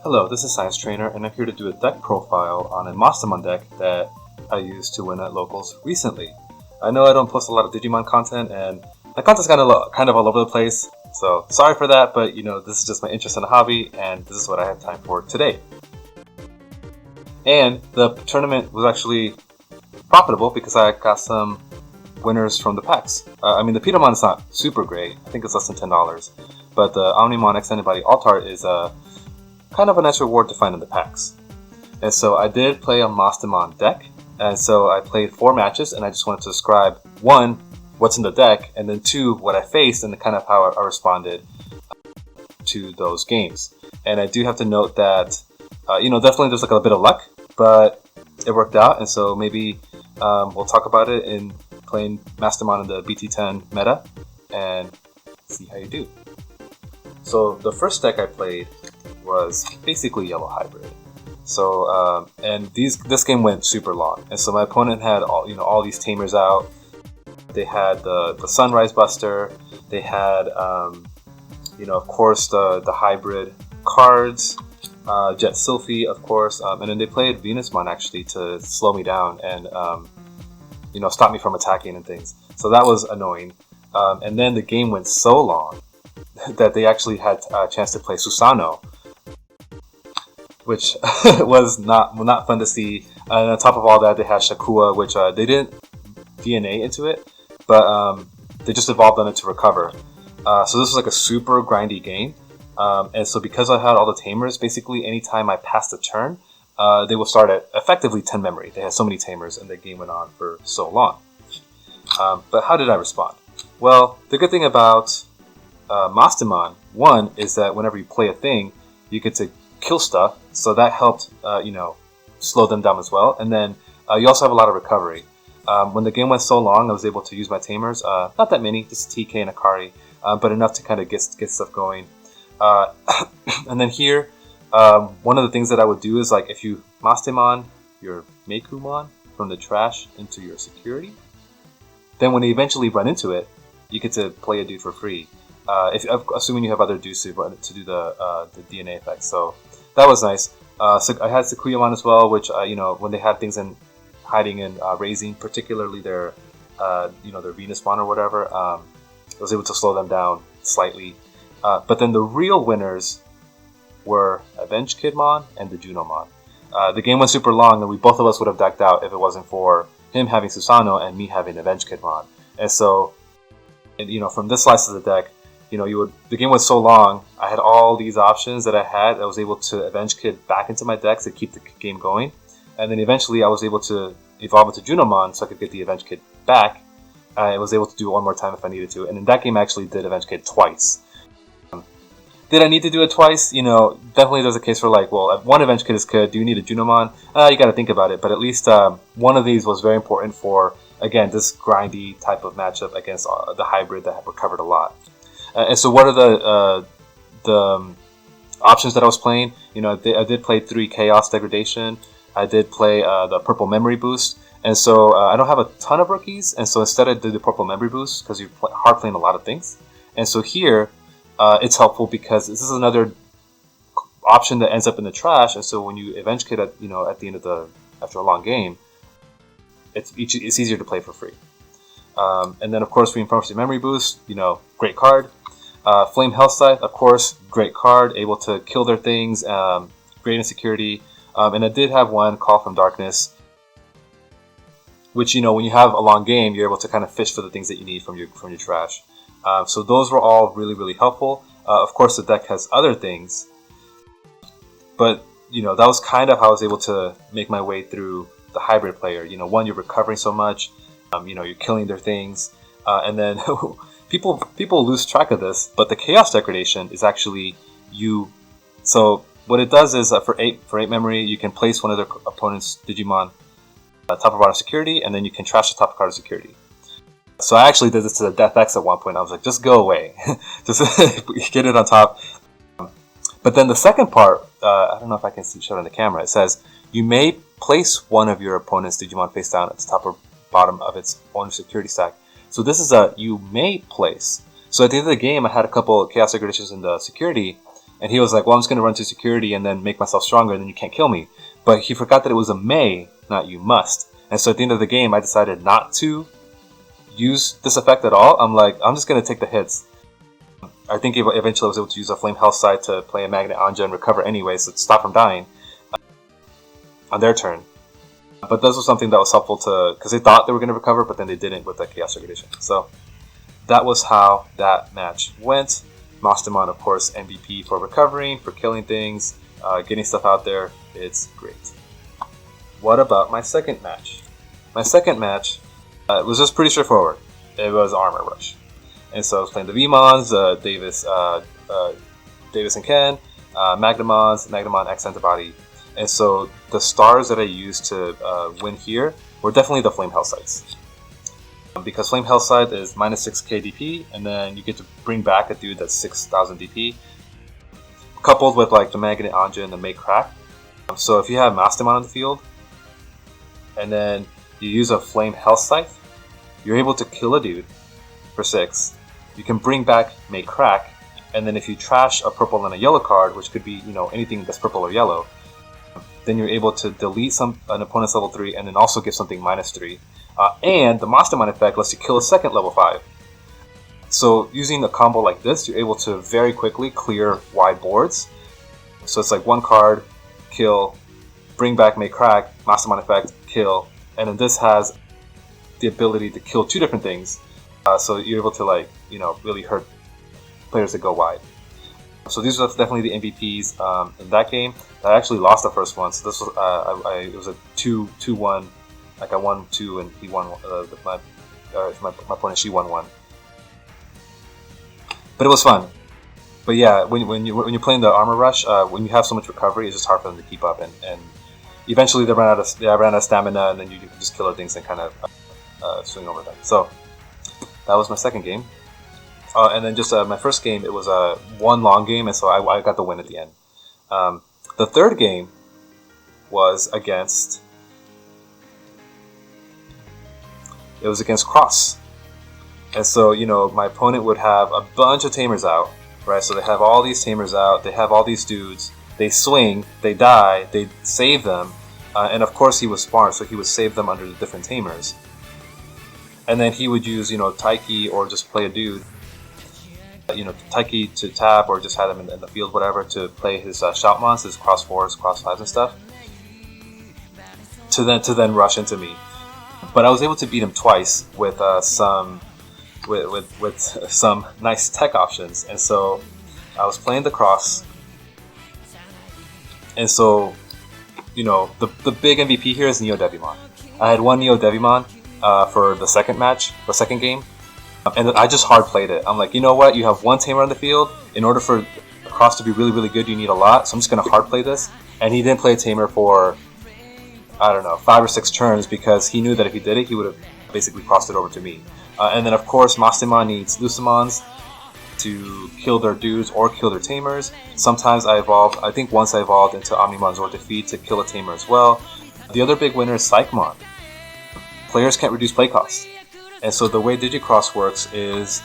Hello, this is Science Trainer, and I'm here to do a deck profile on a Mastemon deck that I used to win at locals recently. I know I don't post a lot of Digimon content, and my content's kind of all over the place, so sorry for that, but this is just my interest in the hobby, and this is what I have time for today. And the tournament was actually profitable because I got some winners from the packs. The Petermon is not super great, I think it's less than $10, but the Omnimon X Antibody Alt-Art is kind of a nice reward to find in the packs. And so I did play a Mastemon deck, and so I played 4 matches, and I just wanted to describe 1, what's in the deck, and then 2, what I faced and kind of how I responded to those games. And I do have to note that, definitely there's like a bit of luck, but it worked out, and so maybe we'll talk about it in playing Mastemon in the BT10 meta, and see how you do. So the first deck I played was basically Yellow Hybrid. So this game went super long, and so my opponent had all these tamers out. They had the Sunrise Buster. They had of course the hybrid cards, Jet Sylphie, of course, and then they played Venusmon actually to slow me down and stop me from attacking and things. So that was annoying. And then the game went so long that they actually had a chance to play Susano, which was not fun to see. And on top of all that, they had Shakua, which they didn't DNA into it, but they just evolved on it to recover. So this was like a super grindy game. And so because I had all the tamers, basically anytime I passed a turn, they will start at effectively 10 memory. They had so many tamers, and the game went on for so long. But how did I respond? Well, the good thing about Mastemon, 1, is that whenever you play a thing, you get to kill stuff, so that helped slow them down as well. And then you also have a lot of recovery. When the game went so long, I was able to use my tamers, not that many, just TK and Akari, but enough to kind of get stuff going. And then here, one of the things that I would do is, like, if you Mastemon your Meikumon from the trash into your security, then when they eventually run into it, you get to play a dude for free. Assuming you have other dudes to do the DNA effect. So that was nice. So I had Sakuyamon as well, which when they had things hiding and raising, particularly their their Venusmon or whatever, I was able to slow them down slightly. But then the real winners were Avenge Kidmon and the Junomon. The game was super long, and both of us would have decked out if it wasn't for him having Susano and me having Avenge Kidmon. And so, from this slice of the deck, the game was so long, I had all these options that I had. I was able to Avenge Kid back into my deck to keep the game going. And then eventually I was able to evolve into Junomon so I could get the Avenge Kid back. I was able to do it one more time if I needed to. And in that game I actually did Avenge Kid twice. Did I need to do it twice? Definitely there's a case for one Avenge Kid is good. Do you need a Junomon? You gotta think about it. But at least one of these was very important for, again, this grindy type of matchup against the hybrid that have recovered a lot. And so what are the options that I was playing? I did play 3 Chaos Degradation. I did play the Purple Memory Boost. And so I don't have a ton of rookies. And so instead I did the Purple Memory Boost because you're hard playing a lot of things. And so here it's helpful because this is another option that ends up in the trash. And so when you Avenge Kid at the end of after a long game, it's easier to play for free. And then of course Reinforcing Memory Boost, great card. Flame Hellscythe, of course, great card, able to kill their things, great in security. And I did have one, Call from Darkness, which, when you have a long game, you're able to kind of fish for the things that you need from your trash. So those were all really, really helpful. Of course, the deck has other things, but, that was kind of how I was able to make my way through the hybrid player. One, you're recovering so much, you're killing their things, and then... People lose track of this, but the Chaos Degradation is actually you. So what it does is for 8 memory, you can place one of their opponent's Digimon top or bottom security, and then you can trash the top card of security. So I actually did this to the Death X at one point. I was like, just go away, just get it on top. But then the second part, I don't know if I can show it on the camera. It says you may place one of your opponent's Digimon face down at the top or bottom of its own security stack. So this is a you may place. So at the end of the game, I had a couple of Chaos Degradations in the security, And he was like, well, I'm just going to run to security and then make myself stronger, and then you can't kill me. But he forgot that it was a may, not you must. And so at the end of the game, I decided not to use this effect at all. I'm like, I'm just going to take the hits. I think eventually I was able to use a Flame Health Side to play a Magnet Anja and recover anyway, so to stop from dying on their turn. But this was something that was helpful to, because they thought they were going to recover, but then they didn't with the Chaos Degradation. So that was how that match went. Mastemon, of course, MVP for recovering, for killing things, getting stuff out there. It's great. What about my second match? My second match was just pretty straightforward. It was Armor Rush. And so I was playing the V-Mons, Davis and Ken, Magnamon X Antibody. And so the stars that I used to win here were definitely the Flame Health Sites. Because Flame Health Side is minus 6k DP, and then you get to bring back a dude that's 6000 DP, coupled with like the Magnet Anja and the May Crack. So if you have Mastemon on the field, and then you use a Flame Health Scythe, you're able to kill a dude for 6. You can bring back May Crack, and then if you trash a purple and a yellow card, which could be anything that's purple or yellow, then you're able to delete an opponent's level 3 and then also give something minus 3. And the Mastemon effect lets you kill a second level 5. So using a combo like this, you're able to very quickly clear wide boards. So it's like one card, kill, bring back May Crack, Mastemon effect, kill, and then this has the ability to kill 2 different things. So you're able to really hurt players that go wide. So these are definitely the MVPs in that game. I actually lost the first one, so this was it was a 2-1. Like I won 2 and he won. My opponent, she won 1. But it was fun. But yeah, when you're playing the Armor Rush, when you have so much recovery, it's just hard for them to keep up. And eventually they ran out of stamina, and then you can just kill things and kind of swing over them. So that was my second game. And then just my first game, it was one long game, and so I got the win at the end. The third game was against Cross. And so, my opponent would have a bunch of tamers out, right? So they have all these tamers out, they have all these dudes, they swing, they die, they save them, and of course he was smart, so he would save them under the different tamers. And then he would use, Taiki or just play a dude, Taiki to tap or just have him in the field, whatever, to play his Shoutmons, his cross 4s, cross 5s and stuff, to then rush into me. But I was able to beat him twice with some nice tech options, and so I was playing the Cross, and so the big MVP here is Neo Devimon. I had one Neo Devimon for the second game, and I just hard played it. I'm like, you know what? You have one tamer on the field. In order for the Cross to be really, really good, you need a lot. So I'm just gonna hard play this. And he didn't play a tamer for, I don't know, 5 or 6 turns, because he knew that if he did it, he would have basically crossed it over to me. And then, of course, Mastemon needs Lucimons to kill their dudes or kill their tamers. Sometimes I think once I evolved into Omnimon's or Defeat to kill a tamer as well. The other big winner is Psychmon. Players can't reduce play costs. And so the way Digicross works is,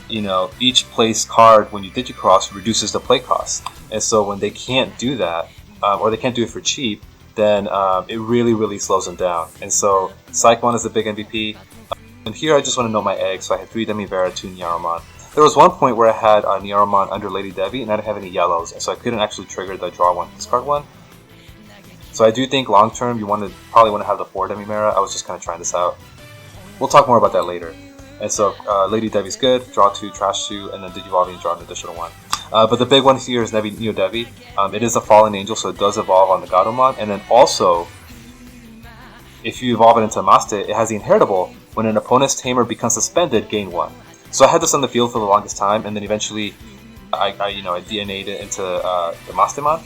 each place card when you Digicross reduces the play cost. And so when they can't do that, or they can't do it for cheap, then it really, really slows them down. And so Psychmon is the big MVP. And here I just want to know my eggs, so I had 3 Demivera, 2 Nyaromon. There was one point where I had Nyaromon under Lady Devi, and I didn't have any yellows, and so I couldn't actually trigger the draw 1, discard 1. So I do think long term you probably want to have the 4 Demivera. I was just kind of trying this out. We'll talk more about that later. And so Lady Devi's good, draw 2, trash 2, and then Digivolve and draw an additional 1. But the big one here is Neo Devi. It is a Fallen Angel, so it does evolve on the Gatomon. And then also, if you evolve it into Maste, it has the Inheritable. When an opponent's tamer becomes suspended, gain 1. So I had this on the field for the longest time, and then eventually I DNA'd it into the Mastemon.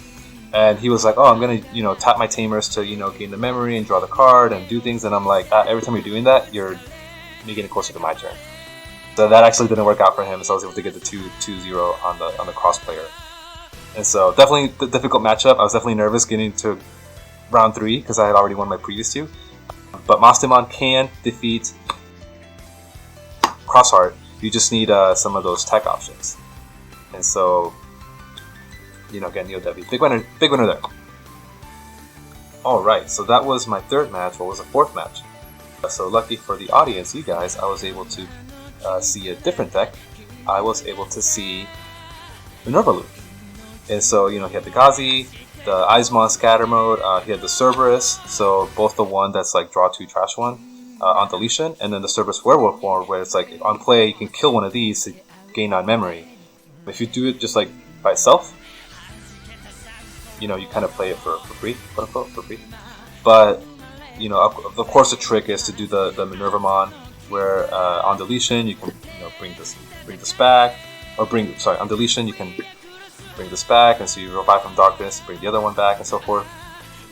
And he was like, oh, I'm going to, tap my tamers to, gain the memory and draw the card and do things. And I'm like, every time you're doing that, you're getting closer to my turn. So that actually didn't work out for him, so I was able to get the 2-0 on the Cross player. And so definitely the difficult matchup. I was definitely nervous getting to round 3 because I had already won my previous 2. But Mastemon can defeat Crossheart. You just need some of those tech options. And so get Neo Devi. Big winner there. Alright, so that was my third match. What was the fourth match? So lucky for the audience, you guys, I was able to see a different deck. I was able to see Minerva Loop. And so, he had the Gazi, the Eismon scatter mode, he had the Cerberus, so both the one that's like draw 2, trash 1 on deletion, and then the Cerberus werewolf form where it's like on play you can kill one of these to gain on memory. If you do it just like by itself, you kind of play it for free, quote unquote, for free. But, of course the trick is to do the Minervamon where on deletion you can bring this back, or on deletion you can bring this back, and so you revive from darkness, bring the other one back, and so forth.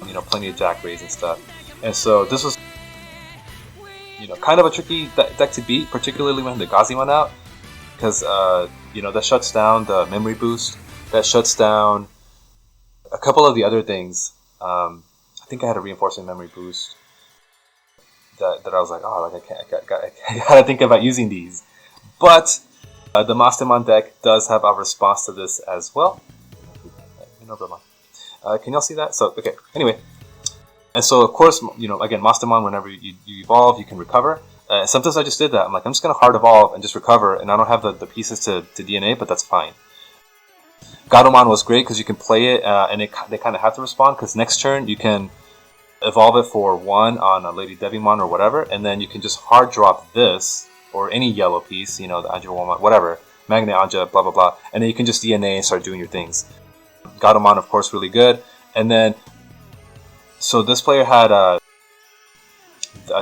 Plenty of Jack Rays and stuff. And so this was, kind of a tricky deck to beat, particularly when the Gazi went out, because that shuts down the memory boost, that shuts down a couple of the other things. I think I had a reinforcing memory boost that I was like, I gotta think about using these. But the Mastemon deck does have a response to this as well. Can y'all see that? So, okay, anyway. And so, of course, again, Mastemon, whenever you evolve, you can recover. Sometimes I just did that. I'm like, I'm just going to hard evolve and just recover, and I don't have the pieces to DNA, but that's fine. Gatomon was great because you can play it, and they kind of have to respond, because next turn you can evolve it for 1 on a Lady Devimon or whatever, and then you can just hard drop this, or any yellow piece, the Anja Woman, whatever, Magnet Anja, blah blah blah, and then you can just DNA and start doing your things. Gatomon, of course, really good. And then, so this player had a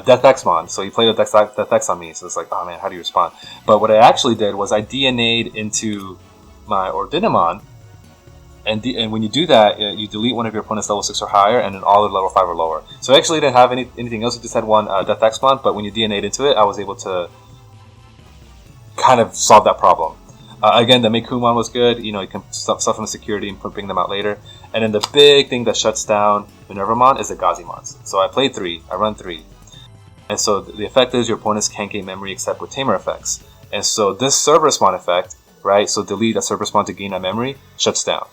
Death Exmon, so he played a Death X on me, so it's like, oh man, how do you respond? But what I actually did was I DNA'd into my Ordinamon, and when you do that, you delete one of your opponent's level 6 or higher, and then all are level 5 or lower. So I actually didn't have anything else, I just had one Death Exmon, but when you DNA'd into it, I was able to kind of solve that problem. Again, the Meikumon was good. You can stuff them in security and bring them out later. And then the big thing that shuts down Minervamon is the Gazimons. So I played 3. I run 3. And so the effect is your opponents can't gain memory except with Tamer effects. And so this Cerberusmon effect, right? So delete a Cerberusmon to gain a memory, shuts down.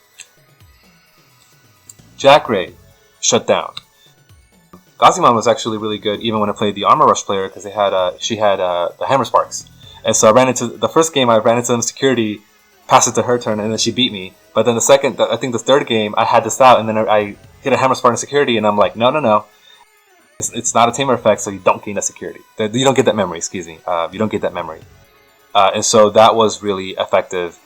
Jack Ray, shut down. Gazimon was actually really good even when I played the Armor Rush player, because she had the Hammer Sparks. And so I ran into the first game. I ran into them security, passed it to her turn, and then she beat me. But then I think the third game, I had this out, and then I hit a Hammer Spark in security, and I'm like, no. It's not a Tamer effect, so you don't gain that security. You don't get that memory, excuse me. You don't get that memory. And so that was really effective,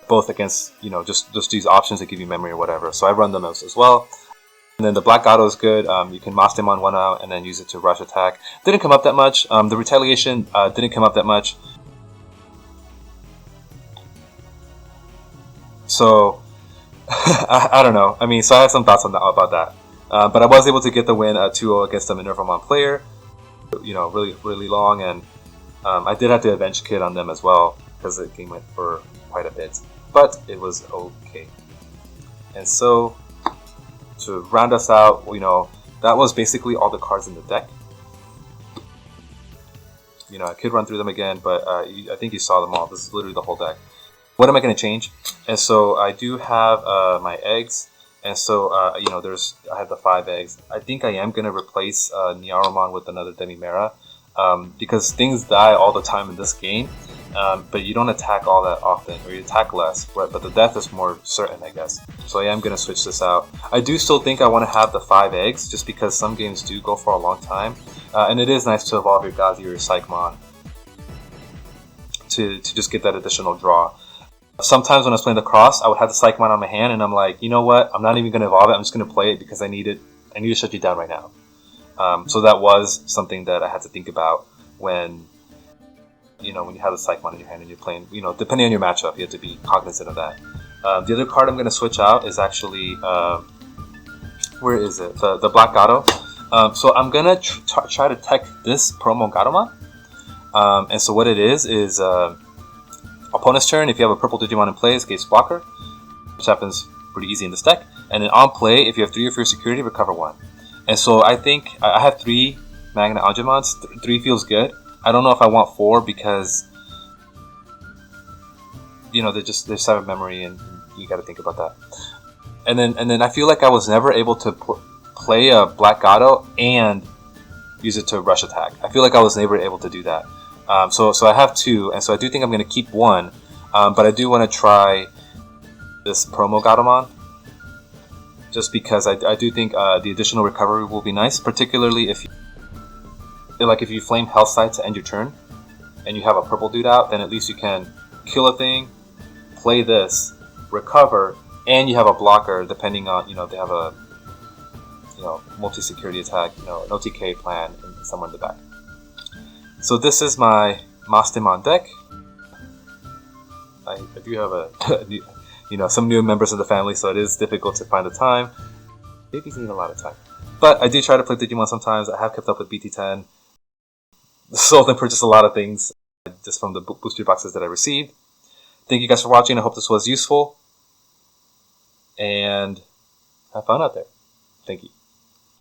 both against, just these options that give you memory or whatever. So I run them as well. And then the Black Gato is good. You can Mastemon one out and then use it to rush attack. Didn't come up that much. The Retaliation didn't come up that much. So, I don't know. I mean, so I have some thoughts about that. But I was able to get the win 2-0 against the Minervamon player. Really, really long. And I did have to Avenge Kid on them as well, because the game went for quite a bit. But it was okay. And so, to round us out, that was basically all the cards in the deck. I could run through them again, but I think you saw them all. This is literally the whole deck. What am I going to change? And so I do have my eggs, and so I have the 5 eggs. I think I am going to replace Niaromon with another Demimera, because things die all the time in this game, but you don't attack all that often, or you attack less, but the death is more certain, I guess. So I am going to switch this out. I do still think I want to have the 5 eggs, just because some games do go for a long time, and it is nice to evolve your Gazi or your Psychmon to just get that additional draw. Sometimes when I was playing the cross, I would have the Psychmon on my hand, and I'm like, you know what, I'm not even going to evolve it, I'm just going to play it because I need to shut you down right now. So that was something that I had to think about when you have the Psychmon in your hand and you're playing, depending on your matchup, you have to be cognizant of that. The other card I'm going to switch out is actually, where is it? The Black Gato. So I'm going to try to tech this promo Gatomon. And so what it is opponent's turn, if you have a purple Digimon in play, escapes blocker, which happens pretty easy in this deck. And then on play, if you have 3 of your security, recover 1. And so I think I have 3 Magna Angemons. 3 feels good. I don't know if I want 4 because they're 7 memory, and you got to think about that. And then I feel like I was never able to play a Black Gato and use it to rush attack. I feel like I was never able to do that. So I have two, and so I do think I'm going to keep one, but I do want to try this promo Gatomon, just because I do think the additional recovery will be nice, particularly if you flame Health Sight to end your turn, and you have a purple dude out, then at least you can kill a thing, play this, recover, and you have a blocker depending on, they have a multi-security attack, an OTK plan somewhere in the back. So this is my Mastemon deck. I do have some new members of the family, so it is difficult to find the time. Babies need a lot of time. But I do try to play Digimon sometimes. I have kept up with BT10. Sold and purchased a lot of things just from the booster boxes that I received. Thank you guys for watching. I hope this was useful. And have fun out there. Thank you.